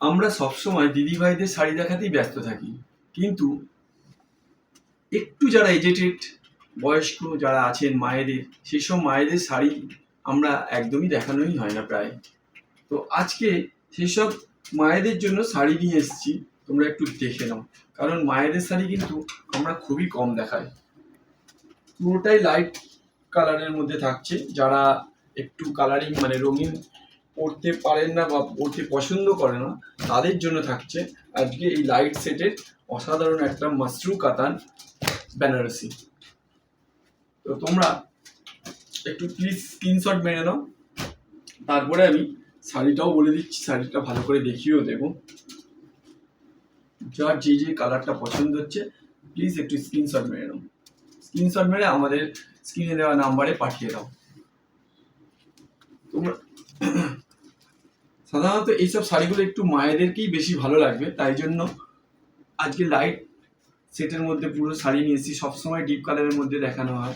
আমরা সবসময় দিদিভাইদের শাড়ি দেখাতেই ব্যস্ত থাকি, কিন্তু একটু যারা এজেটেড বয়স্ক যারা আছেন মায়েদের, সেসব মায়েদের শাড়ি আমরা একদমই দেখানোই হয় না প্রায়। তো আজকে সেসব মায়েদের জন্য শাড়ি নিয়ে এসেছি, তোমরা একটু দেখে নাও। কারণ মায়েদের শাড়ি কিন্তু আমরা খুবই কম দেখাই, পুরোটাই লাইট কালারের মধ্যে থাকছে। যারা একটু কালারিং মানে রঙিন পরতে পারেন না বা পরতে পছন্দ করে না, তাদের জন্য থাকছে আজকে এই লাইট সেটের অসাধারণ একটা মাসরু কাতান বেনারসি। তো তোমরা একটু প্লিজ স্ক্রিনশট মেরে নাও, তারপরে আমি শাড়িটাও বলে দিচ্ছি, শাড়িটা ভালো করে দেখিয়েও দেবো। যার যে যে কালারটা পছন্দ হচ্ছে প্লিজ একটু স্ক্রিনশট মেরে নাও, স্ক্রিনশট মেরে আমাদের স্ক্রিনে দেওয়া নাম্বারে পাঠিয়ে দাও। তোমরা সাধারণত এইসব শাড়িগুলো একটু মায়েদেরকেই বেশি ভালো লাগবে, তাই জন্য আজকে লাইট সেটের মধ্যে পুরো শাড়ি নিয়ে এসেছি। সবসময় ডিপ কালারের মধ্যে দেখানো হয়।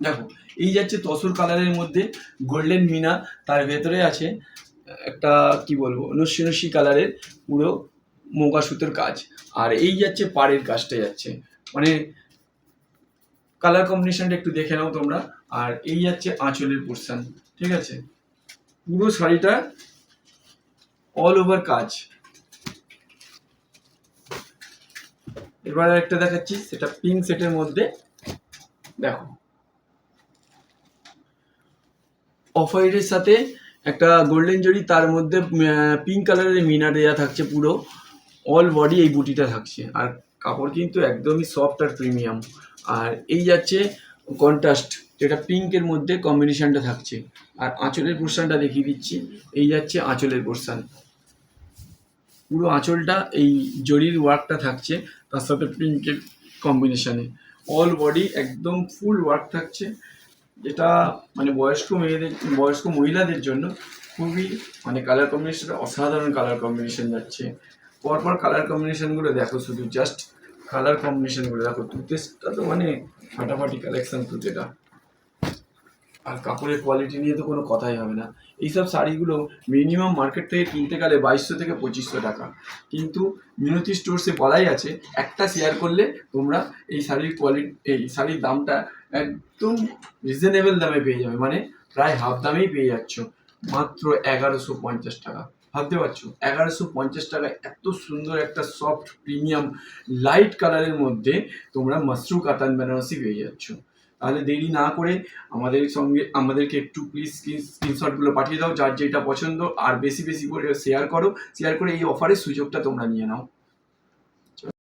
দেখো, এই যাচ্ছে তসর কালারের মধ্যে গোল্ডেন মিনা, তার ভেতরে আছে একটা কি বলবো নস্যি নস্যি কালারের পুরো মোগা সুতোর কাজ, আর এই যাচ্ছে পাড়ের কাজটা যাচ্ছে, মানে কালার কম্বিনেশনটা একটু দেখে নাও তোমরা। আর এই যাচ্ছে আঁচলের পোর্শন, ঠিক আছে, পুরো শাড়িটা অল ওভার কাজ। এবার একটা দেখাচ্ছি, সেটা পিঙ্ক সেটের মধ্যে। দেখো, অফ হোয়াইটের সাথে একটা গোল্ডেন জরি, তার মধ্যে পিঙ্ক কালারের মিনা দেওয়া থাকছে, পুরো অল বডি এই বুটিটা থাকছে। আর কাপড় কিন্তু একদমই সফট আর প্রিমিয়াম। আর এই যাচ্ছে কন্ট্রাস্ট, যেটা পিঙ্কের মধ্যে কম্বিনেশনটা থাকছে। আর আঁচলের পোর্শনটা দেখিয়ে দিচ্ছি, এই যাচ্ছে আঁচলের পোর্শন, পুরো আঁচলটা এই জরির ওয়ার্কটা থাকছে, তার সাথে পিঙ্কের কম্বিনেশনে অল বডি একদম ফুল ওয়ার্ক থাকছে, যেটা মানে বয়স্ক মহিলাদের জন্য খুবই মানে কালার কম্বিনেশনটা অসাধারণ কালার কম্বিনেশন যাচ্ছে। পরপর কালার কম্বিনেশনগুলো দেখো, শুধু জাস্ট কালার কম্বিনেশনগুলো দেখো। টুথপেস্টটা তো মানে ফাটাফাটি কালেকশন তুতেটা। আর কাপড়ের কোয়ালিটি নিয়ে তো কোনো কথাই হবে না। এইসব শাড়িগুলো মিনিমাম মার্কেট থেকে কিনতে গেলে 2200 থেকে 2500 টাকা, কিন্তু মিনতি স্টোর্সে বলাই আছে একটা শেয়ার করলে তোমরা এই শাড়ির দামটা একদম রিজনেবল দামে পেয়ে যাবে, মানে প্রায় হাফ দামেই পেয়ে যাচ্ছ, মাত্র 1150 টাকা। ভাবতে পারছো 1150 টাকায় এত সুন্দর একটা সফট প্রিমিয়াম লাইট কালারের মধ্যে তোমরা মাসরু কাতান বেনারসি পেয়ে যাচ্ছ। তাহলে দেরি না করে আমাদেরকে একটু প্লিজ স্ক্রিনশটগুলো পাঠিয়ে দাও, যার যেটা পছন্দ, আর বেশি বেশি করে শেয়ার করে এই অফারের সুযোগটা তোমরা নিয়ে নাও।